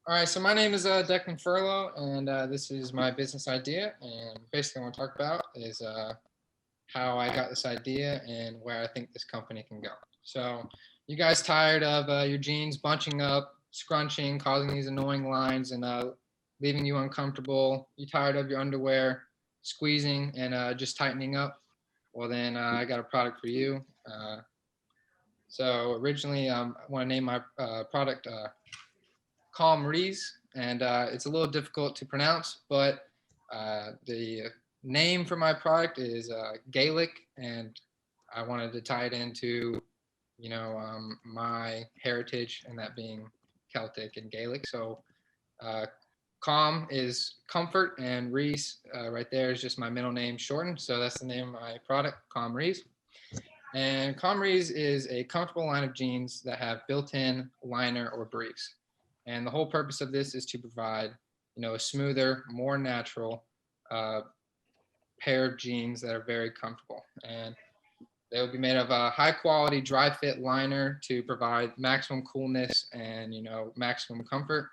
All right, so my name is Declan Furlough, and this is my business idea. And basically, what I want to talk about is how I got this idea and where I think this company can go. So, you guys tired of your jeans bunching up, scrunching, causing these annoying lines, and leaving you uncomfortable? You tired of your underwear squeezing and just tightening up? Well, then I got a product for you. So originally, I want to name my product ChomRis, and it's a little difficult to pronounce, but the name for my product is Gaelic, and I wanted to tie it into, my heritage, and that being Celtic and Gaelic. So uh, Com is comfort, and Reese right there is just my middle name shortened. So that's the name of my product, ChomRis. And ChomRis is a comfortable line of jeans that have built-in liner or briefs. And the whole purpose of this is to provide, a smoother, more natural uh, pair of jeans that are very comfortable. And they will be made of a high quality dry fit liner to provide maximum coolness and, maximum comfort.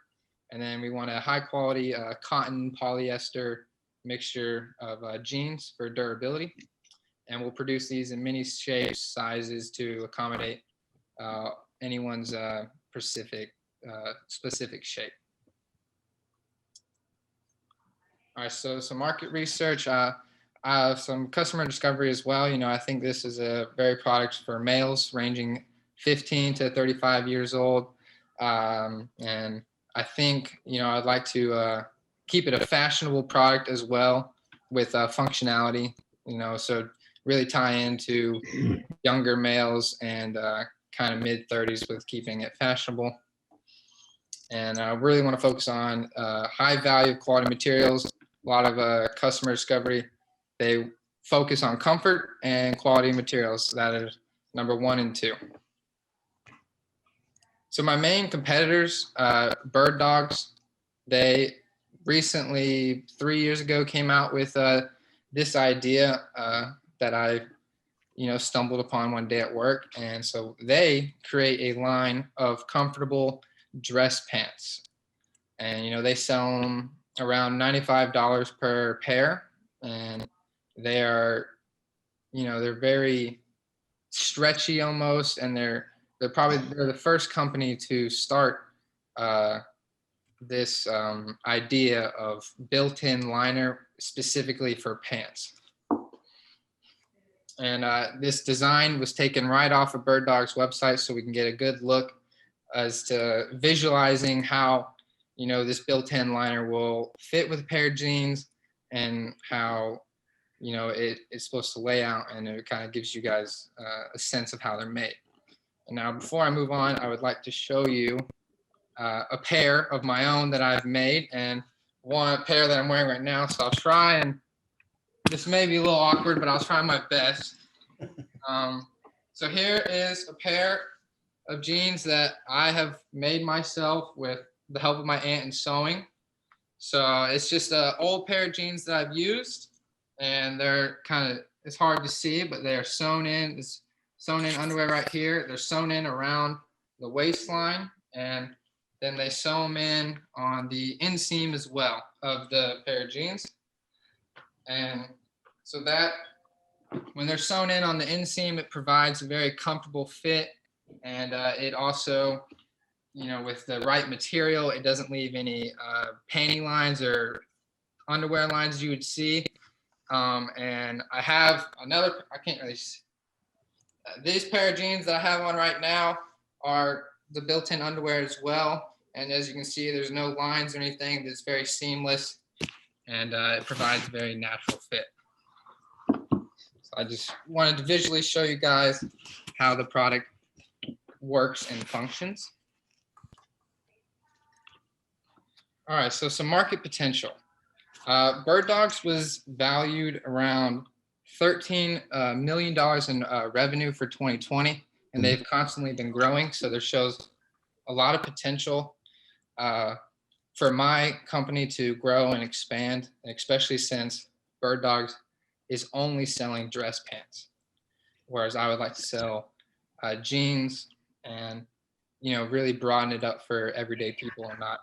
And then we want a high quality cotton polyester mixture of jeans for durability. And we'll produce these in many shapes, sizes to accommodate uh, anyone's specific shape. All right, so some market research, some customer discovery as well. I think this is a very product for males ranging 15 to 35 years old. And I think, I'd like to keep it a fashionable product as well with functionality, so really tie into younger males and kind of mid 30s with keeping it fashionable. And I really want to focus on high value quality materials. A lot of customer discovery, they focus on comfort and quality materials. That is number 1 and 2. So my main competitors, Bird Dogs, they recently, 3 years ago, came out with this idea that I, stumbled upon one day at work. And so they create a line of comfortable dress pants. And, they sell them around $95 per pair. And they are, they're very stretchy almost. And they're the first company to start this idea of built-in liner specifically for pants. And this design was taken right off of Bird Dog's website, so we can get a good look as to visualizing how, this built-in liner will fit with a pair of jeans and how, it's supposed to lay out, and it kind of gives you guys a sense of how they're made. And now, before I move on, I would like to show you a pair of my own that I've made, and one pair that I'm wearing right now. So I'll try, and this may be a little awkward, but I'll try my best. So here is a pair of jeans that I have made myself with the help of my aunt in sewing. So it's just an old pair of jeans that I've used, and they're it's hard to see, but they're sewn in. It's sewn in underwear right here. They're sewn in around the waistline, and then they sew them in on the inseam as well of the pair of jeans. And so that when they're sewn in on the inseam, it provides a very comfortable fit. And it also, with the right material, it doesn't leave any panty lines or underwear lines you would see. And I have another, I can't really see. These pair of jeans that I have on right now are the built-in underwear as well. And as you can see, there's no lines or anything. It's very seamless, and it provides a very natural fit. So I just wanted to visually show you guys how the product works and functions. All right, so some market potential. Bird Dogs was valued around $13 million in revenue for 2020, and they've constantly been growing. So there shows a lot of potential for my company to grow and expand, especially since Bird Dogs is only selling dress pants, whereas I would like to sell jeans and, really broaden it up for everyday people and not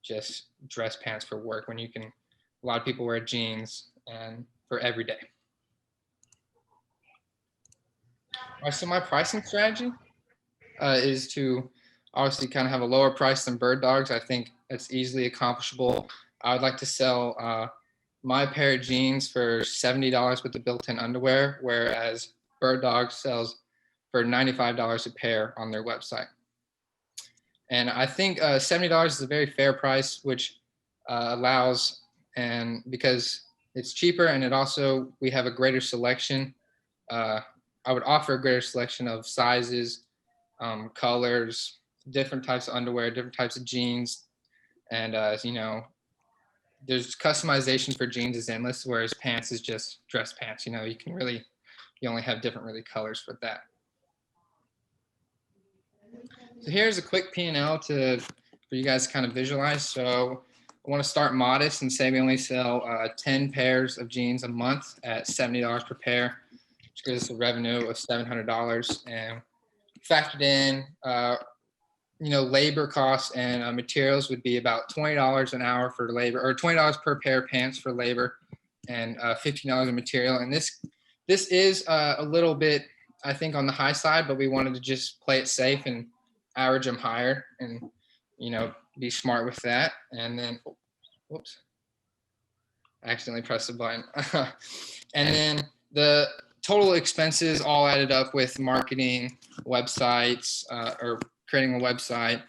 just dress pants for work when you can, a lot of people wear jeans and for every day. All right, so my pricing strategy is to obviously kind of have a lower price than bird dogs. I think it's easily accomplishable. I would like to sell my pair of jeans for $70 with the built-in underwear, whereas bird dog sells for $95 a pair on their website. And I think $70 is a very fair price, which allows, and because it's cheaper and it also, we have a greater selection. I would offer a greater selection of sizes, colors, different types of underwear, different types of jeans. And, you know, there's customization for jeans is endless, whereas pants is just dress pants. You know, you can really, you only have different really colors for that. So here's a quick P&L for you guys to kind of visualize. So I want to start modest and say we only sell 10 pairs of jeans a month at $70 per pair, which gives us a revenue of $700. And factored in, you know, labor costs and materials would be about $20 an hour for labor, or $20 per pair of pants for labor, and $15 in material. And this is a little bit, I think, on the high side, but we wanted to just play it safe and average them higher, and you know, be smart with that. And then, whoops, I accidentally pressed the button. And then the total expenses all added up with marketing, websites, or creating a website,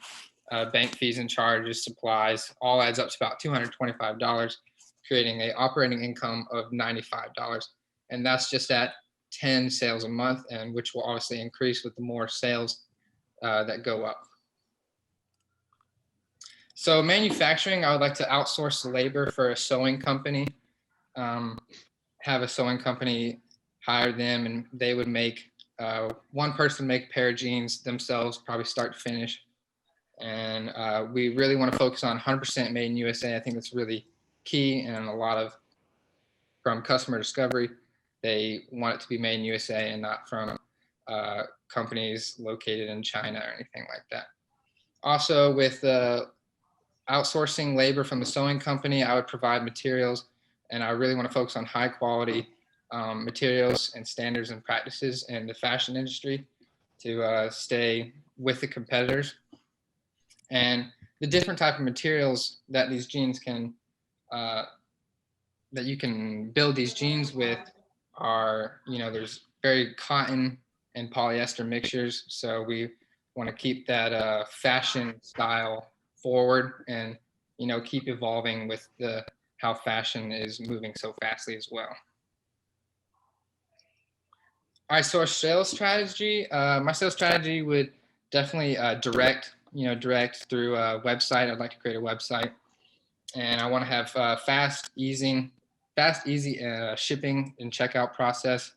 bank fees and charges, supplies, all adds up to about $225, creating an operating income of $95. And that's just at 10 sales a month, and which will obviously increase with the more sales that go up. So manufacturing, I would like to outsource the labor for a sewing company, have a sewing company hire them, and they would make, one person make a pair of jeans themselves, probably start to finish. And we really want to focus on 100% made in USA. I think that's really key, and a lot of, from customer discovery, they want it to be made in USA and not from companies located in China or anything like that. Also, with outsourcing labor from the sewing company, I would provide materials, and I really want to focus on high quality materials and standards and practices in the fashion industry to stay with the competitors. And the different type of materials that these jeans can, that you can build these jeans with are, you know, there's very cotton and polyester mixtures. So we want to keep that fashion style forward, and, you know, keep evolving with the how fashion is moving so fastly as well. All right, so our sales strategy, my sales strategy would definitely direct through a website. I'd like to create a website, and I want to have fast, easy shipping and checkout process.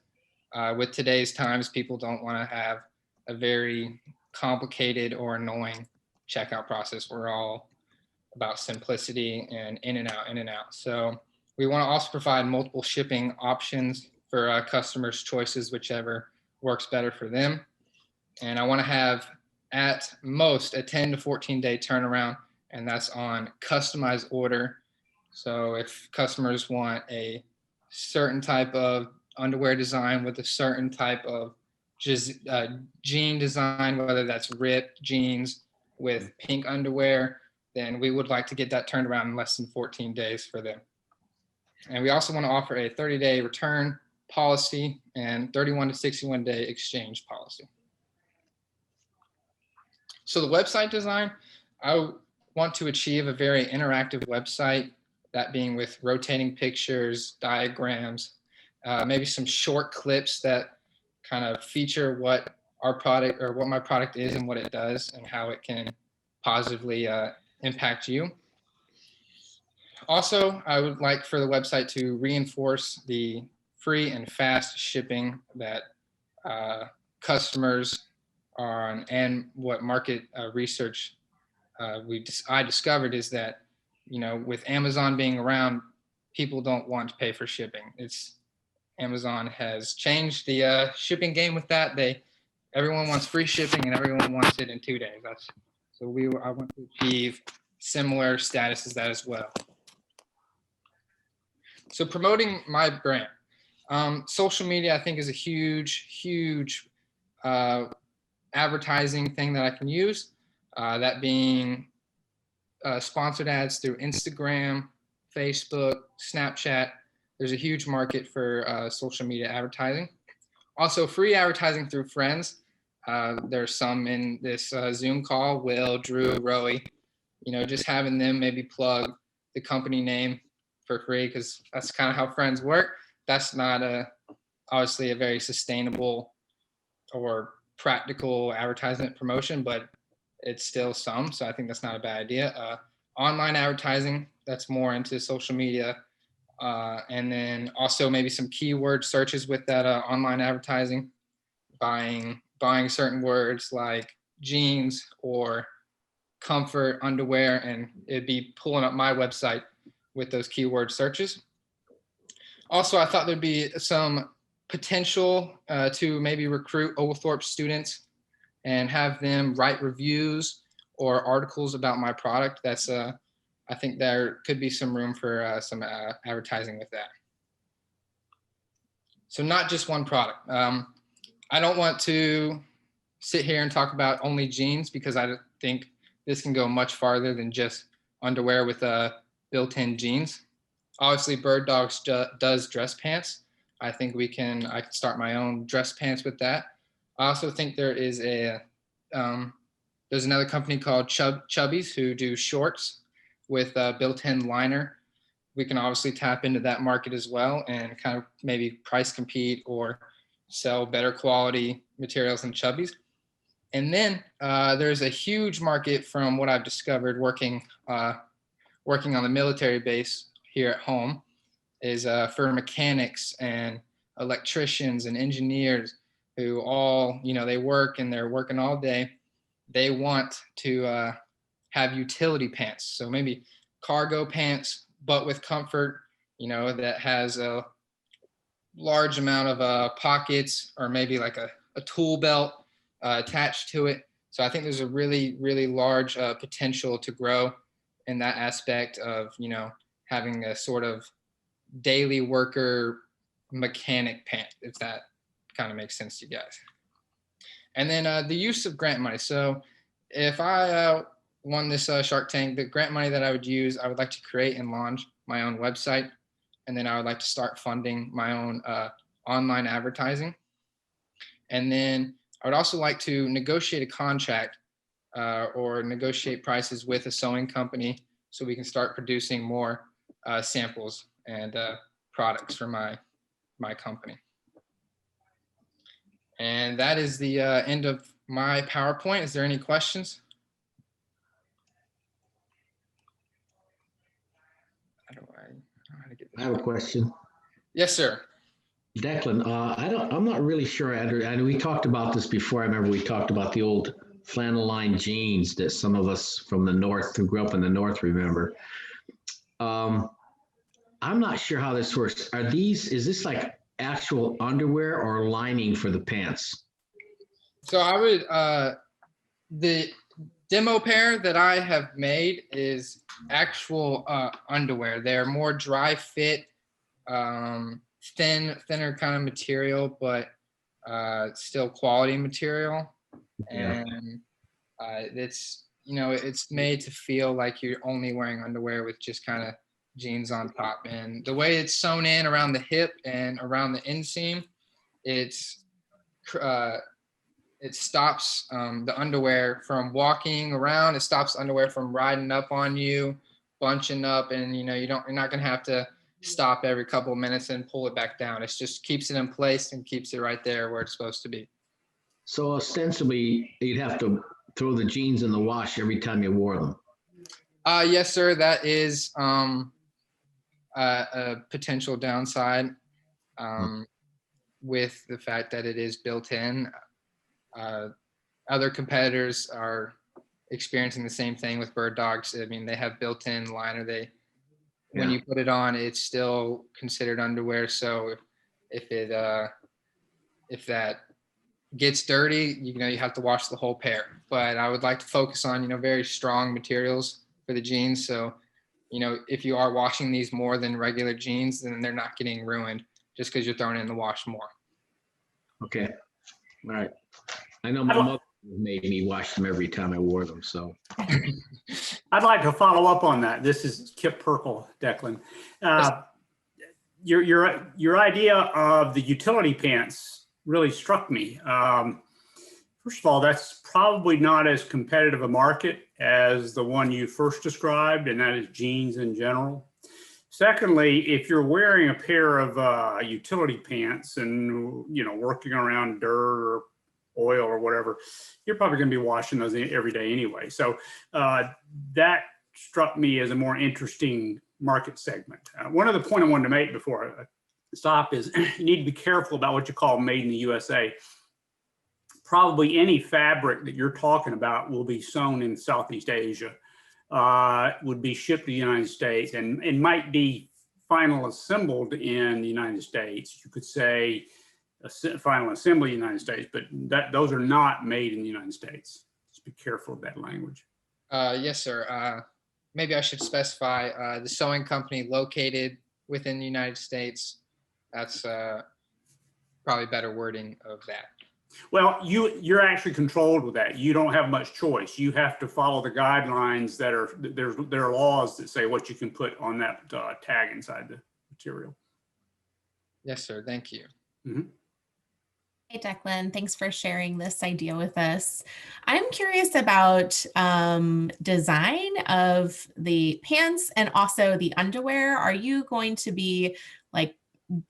With today's times, people don't want to have a very complicated or annoying checkout process. We're all about simplicity and in and out, in and out. So we want to also provide multiple shipping options for customers' choices, whichever works better for them. And I want to have at most a 10 to 14 day turnaround, and that's on customized order. So if customers want a certain type of underwear design with a certain type of jean design, whether that's ripped jeans with pink underwear, then we would like to get that turned around in less than 14 days for them. And we also want to offer a 30-day return policy and 31 to 61 day exchange policy. So the website design, I want to achieve a very interactive website, that being with rotating pictures, diagrams, maybe some short clips that kind of feature what our product, or what my product is and what it does and how it can positively impact you. Also, I would like for the website to reinforce the free and fast shipping that customers are on, and what market research I discovered is that, you know, with Amazon being around, people don't want to pay for shipping. Amazon has changed the shipping game with that. Everyone wants free shipping and everyone wants it in 2 days. I want to achieve similar status as that as well. So promoting my brand. Social media, I think, is a huge advertising thing that I can use. That being sponsored ads through Instagram, Facebook, Snapchat. There's a huge market for social media advertising. Also, free advertising through friends. There's some in this Zoom call, Will, Drew, Roey. Just having them maybe plug the company name for free, because that's kind of how friends work. That's not obviously a very sustainable or practical advertisement promotion, but it's still some. So I think that's not a bad idea. Online advertising, that's more into social media. And then also maybe some keyword searches with that online advertising, buying certain words like jeans or comfort underwear, and it'd be pulling up my website with those keyword searches. Also, I thought there'd be some potential to maybe recruit Oglethorpe students and have them write reviews or articles about my product. That's I think there could be some room for some advertising with that. So not just one product. I don't want to sit here and talk about only jeans, because I think this can go much farther than just underwear with built-in jeans. Obviously, Bird Dogs does dress pants. I think I can start my own dress pants with that. I also think there is there's another company called Chubbies who do shorts with a built-in liner. We can obviously tap into that market as well and kind of maybe price compete or sell better quality materials than Chubbies. And then there's a huge market, from what I've discovered working on the military base here at home, is for mechanics and electricians and engineers who all, they work and they're working all day. They want to have utility pants. So maybe cargo pants, but with comfort, that has a large amount of pockets, or maybe like a tool belt attached to it. So I think there's a really large potential to grow in that aspect of, having a sort of daily worker mechanic pant, if that kind of makes sense to you guys. And then the use of grant money. So if I won this Shark Tank, the grant money that I would use, I would like to create and launch my own website. And then I would like to start funding my own online advertising. And then I would also like to negotiate a contract or negotiate prices with a sewing company, so we can start producing more samples and products for my company. And that is the end of my PowerPoint. Is there any questions? I have a question. Yes, sir. Declan, I'm not really sure. And we talked about this before. I remember we talked about the old flannel line jeans that some of us from the North, who grew up in the North, remember. I'm not sure how this works. Is this like actual underwear or lining for the pants? So I would, the demo pair that I have made is actual underwear. They're more dry fit, thinner kind of material, but still quality material. Yeah. And it's made to feel like you're only wearing underwear with just kind of jeans on top. And the way it's sewn in around the hip and around the inseam, it stops the underwear from walking around. It stops underwear from riding up on you, bunching up, and you're not gonna have to stop every couple of minutes and pull it back down. It just keeps it in place and keeps it right there where it's supposed to be. So ostensibly, you'd have to throw the jeans in the wash every time you wore them. Yes, sir. That is a potential downside with the fact that it is built in. Other competitors are experiencing the same thing with Bird Dogs. I mean, they have built-in liner. When you put it on, it's still considered underwear. So if that gets dirty, you have to wash the whole pair. But I would like to focus on very strong materials for the jeans. So, if you are washing these more than regular jeans, then they're not getting ruined just because you're throwing it in the wash more. Okay. All right. I know my mother made me wash them every time I wore them. So I'd like to follow up on that. This is Kip Perkle, Declan. Your idea of the utility pants really struck me. First of all, that's probably not as competitive a market as the one you first described, and that is jeans in general. Secondly, if you're wearing a pair of utility pants and working around dirt or oil or whatever, you're probably going to be washing those every day anyway. So that struck me as a more interesting market segment. One other point I wanted to make before I stop is you need to be careful about what you call made in the USA. Probably any fabric that you're talking about will be sewn in Southeast Asia, would be shipped to the United States, and might be final assembled in the United States. You could say final assembly in the United States, but those are not made in the United States. Just be careful of that language. Yes, sir. Maybe I should specify the sewing company located within the United States. That's probably better wording of that. Well, you're actually controlled with that. You don't have much choice. You have to follow the guidelines that there are laws that say what you can put on that tag inside the material. Yes, sir. Thank you. Mm-hmm. Hey, Declan, thanks for sharing this idea with us. I'm curious about design of the pants and also the underwear. Are you going to be like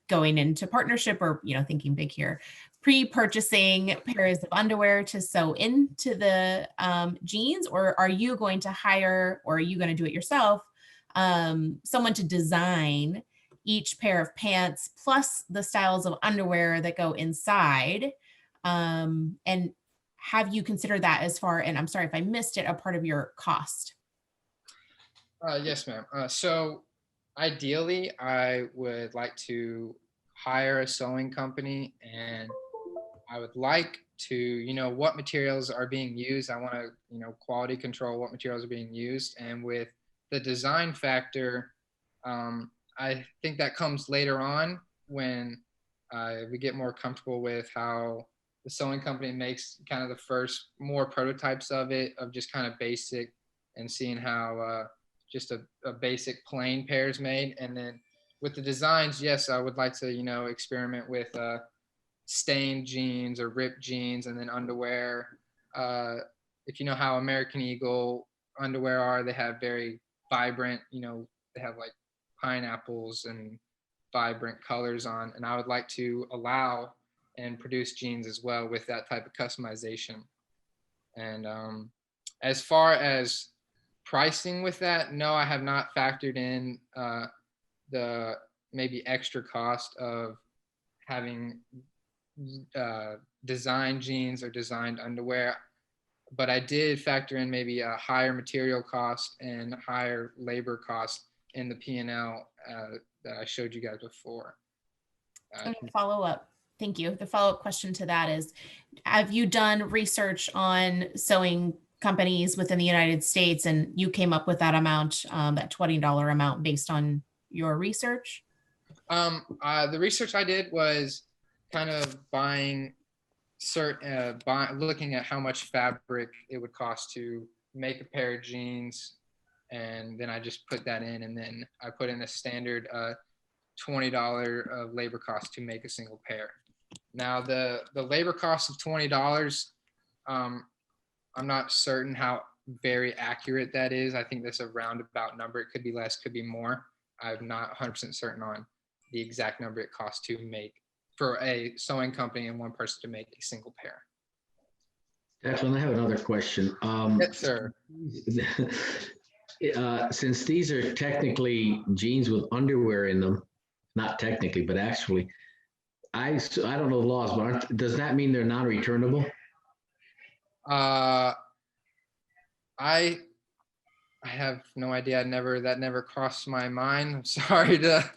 going into partnership or, thinking big here, pre-purchasing pairs of underwear to sew into the jeans, or are you going to hire, or are you going to do it yourself, someone to design each pair of pants plus the styles of underwear that go inside? And have you considered that as far, and I'm sorry if I missed it, a part of your cost? Yes, ma'am. So ideally, I would like to hire a sewing company, and I would like to, what materials are being used. I want to, quality control what materials are being used. And with the design factor, I think that comes later on when we get more comfortable with how the sewing company makes kind of the first more prototypes of it, of just kind of basic, and seeing how just a basic plain pair is made. And then with the designs, yes, I would like to, experiment with stained jeans or ripped jeans, and then underwear. If you know how American Eagle underwear are, they have very vibrant, they have like pineapples and vibrant colors on, and I would like to allow and produce jeans as well with that type of customization. And as far as pricing with that, no, I have not factored in the maybe extra cost of having designed jeans or designed underwear, but I did factor in maybe a higher material cost and higher labor cost in the P&L that I showed you guys before. Follow up. Thank you. The follow-up question to that is, have you done research on sewing companies within the United States, and you came up with that amount, that $20 amount based on your research? The research I did was kind of looking at how much fabric it would cost to make a pair of jeans, and then I just put that in, and then I put in a standard $20 of labor cost to make a single pair. Now the labor cost of $20, I'm not certain how very accurate that is. I think that's a roundabout number. It could be less, could be more. I'm not 100% certain on the exact number it costs to make for a sewing company and one person to make a single pair. Declan, I have another question. Yes, sir. Since these are technically jeans with underwear in them, not technically, but actually, I don't know the laws, but does that mean they're non-returnable? I have no idea. That never crossed my mind. I'm sorry to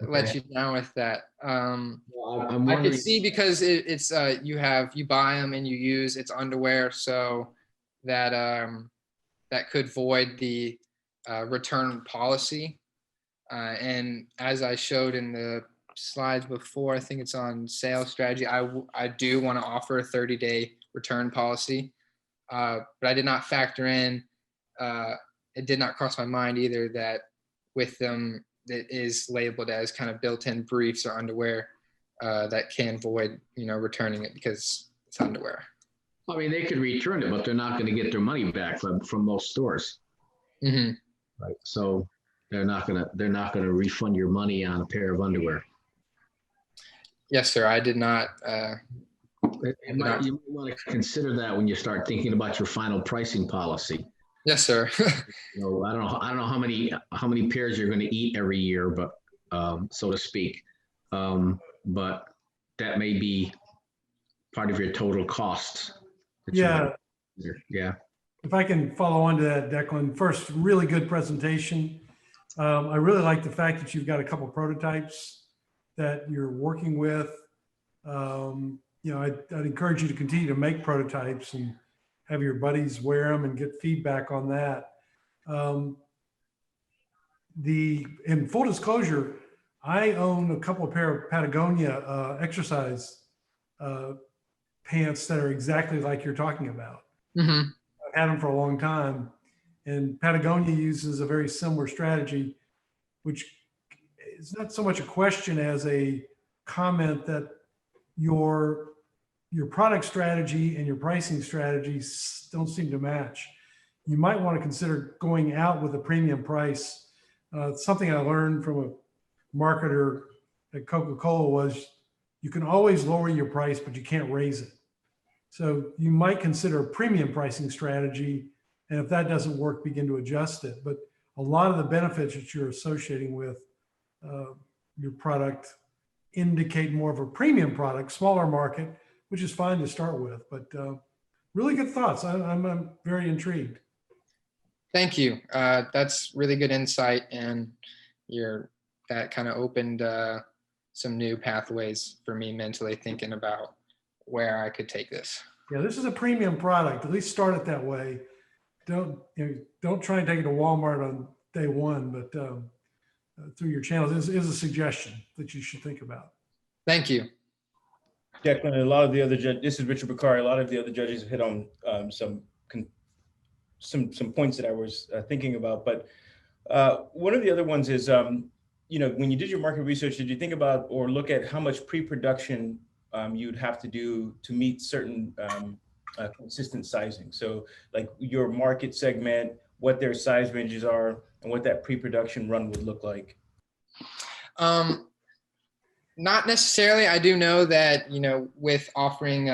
let you down with that. Well, I could see, because it's you buy them and you use, it's underwear, so that that could void the return policy. And as I showed in the slides before, I think it's on sales strategy, I do want to offer a 30-day return policy, but I did not factor in, it did not cross my mind either that with them, it is labeled as kind of built-in briefs or underwear that can void, returning it because it's underwear. I mean, they could return it, but they're not going to get their money back from most stores. Mm-hmm. Right. So they're not gonna refund your money on a pair of underwear. Yes, sir. I did not. You might want to consider that when you start thinking about your final pricing policy. Yes, sir. I don't know how many pairs you're going to eat every year, but so to speak. But that may be part of your total cost. Yeah. Yeah. If I can follow on to that, Declan, first, really good presentation. I really like the fact that you've got a couple prototypes that you're working with. I'd encourage you to continue to make prototypes and have your buddies wear them and get feedback on that. In full disclosure, I own a couple of pair of Patagonia exercise pants that are exactly like you're talking about. Mm-hmm. I've had them for a long time, and Patagonia uses a very similar strategy, which is not so much a question as a comment that your product strategy and your pricing strategies don't seem to match. You might want to consider going out with a premium price. Something I learned from a marketer at Coca-Cola was you can always lower your price, but you can't raise it. So you might consider a premium pricing strategy. And if that doesn't work, begin to adjust it. But a lot of the benefits that you're associating with your product indicate more of a premium product, smaller market, which is fine to start with. But really good thoughts. I'm very intrigued. Thank you. That's really good insight, and that kind of opened some new pathways for me mentally thinking about where I could take this. Yeah, this is a premium product. At least start it that way. Don't try and take it to Walmart on day one, but through your channels is a suggestion that you should think about. Thank you. Declan, a lot of the other judges, this is Richard Bakari, a lot of the other judges have hit on some points that I was thinking about, but one of the other ones is, when you did your market research, did you think about or look at how much pre-production you'd have to do to meet certain consistent sizing? So like your market segment, what their size ranges are, and what that pre-production run would look like? Not necessarily. I do know that, with offering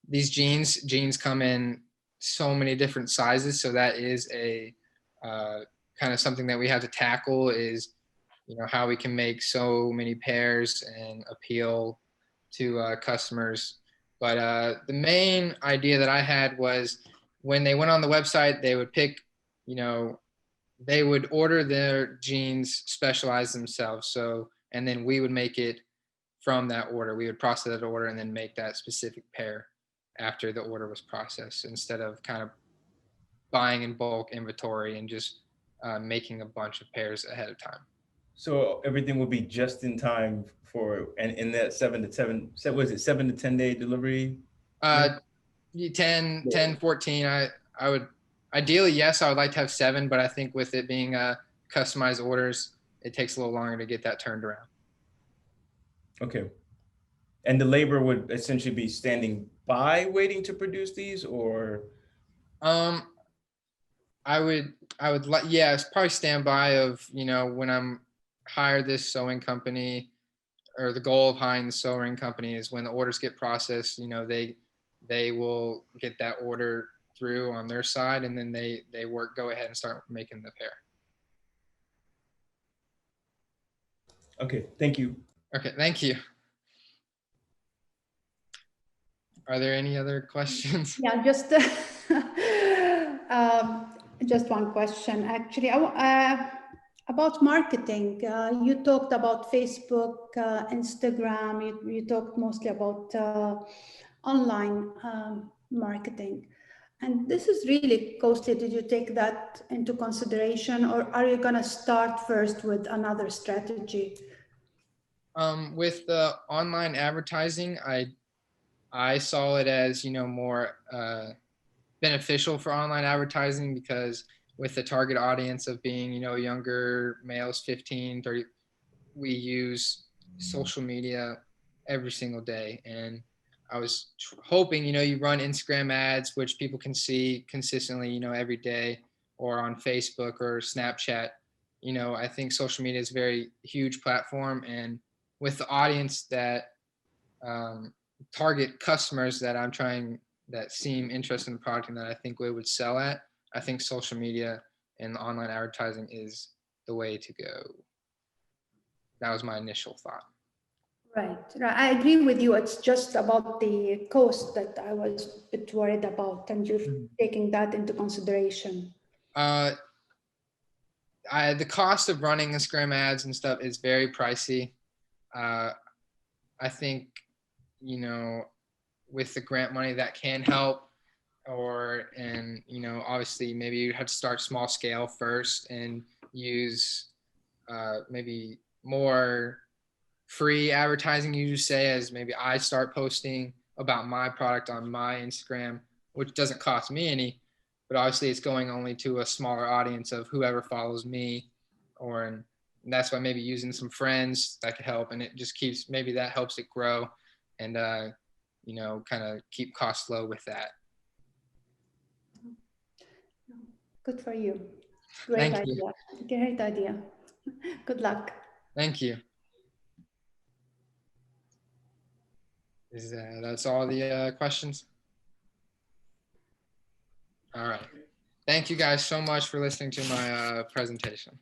these jeans come in so many different sizes. So that is a kind of something that we have to tackle is, how we can make so many pairs and appeal to customers. But the main idea that I had was when they went on the website, they would pick, they would order their jeans specialized themselves. So, and then we would make it from that order. We would process that order and then make that specific pair after the order was processed, instead of kind of buying in bulk inventory and just making a bunch of pairs ahead of time. So everything will be just in time and in that 7 to 10 day delivery? 10, 14. I would ideally, yes, I would like to have 7, but I think with it being customized orders, it takes a little longer to get that turned around. Okay. And the labor would essentially be standing by waiting to produce these, or? I would like, yeah, it's probably standby of, when I'm hired this sewing company, or the goal of hiring the sewing company is when the orders get processed, they will get that order through on their side, and then they go ahead and start making the pair. Okay, thank you. Okay, thank you. Are there any other questions? Yeah, just one question, actually. About marketing, you talked about Facebook, Instagram, you talked mostly about online marketing. And this is really costly. Did you take that into consideration, or are you going to start first with another strategy? With the online advertising, I saw it as, more beneficial for online advertising because with the target audience of being, younger males, 15, 30, we use social media every single day. And I was hoping, you run Instagram ads, which people can see consistently, every day, or on Facebook or Snapchat. I think social media is a very huge platform. And with the audience that target customers that I'm trying that seem interested in the product and that I think we would sell at, I think social media and online advertising is the way to go. That was my initial thought. Right. I agree with you. It's just about the cost that I was a bit worried about, and you're taking that into consideration. The cost of running Instagram ads and stuff is very pricey. I think, with the grant money that can help, and obviously maybe you have to start small scale first and use maybe more free advertising, you say, as maybe I start posting about my product on my Instagram, which doesn't cost me any, but obviously it's going only to a smaller audience of whoever follows me, and that's why maybe using some friends that could help, and it just keeps, maybe that helps it grow, and kind of keep costs low with that. Good for you. Great Thank idea. you. Great idea. Good luck. Thank you. That's all the questions? All right. Thank you guys so much for listening to my presentation.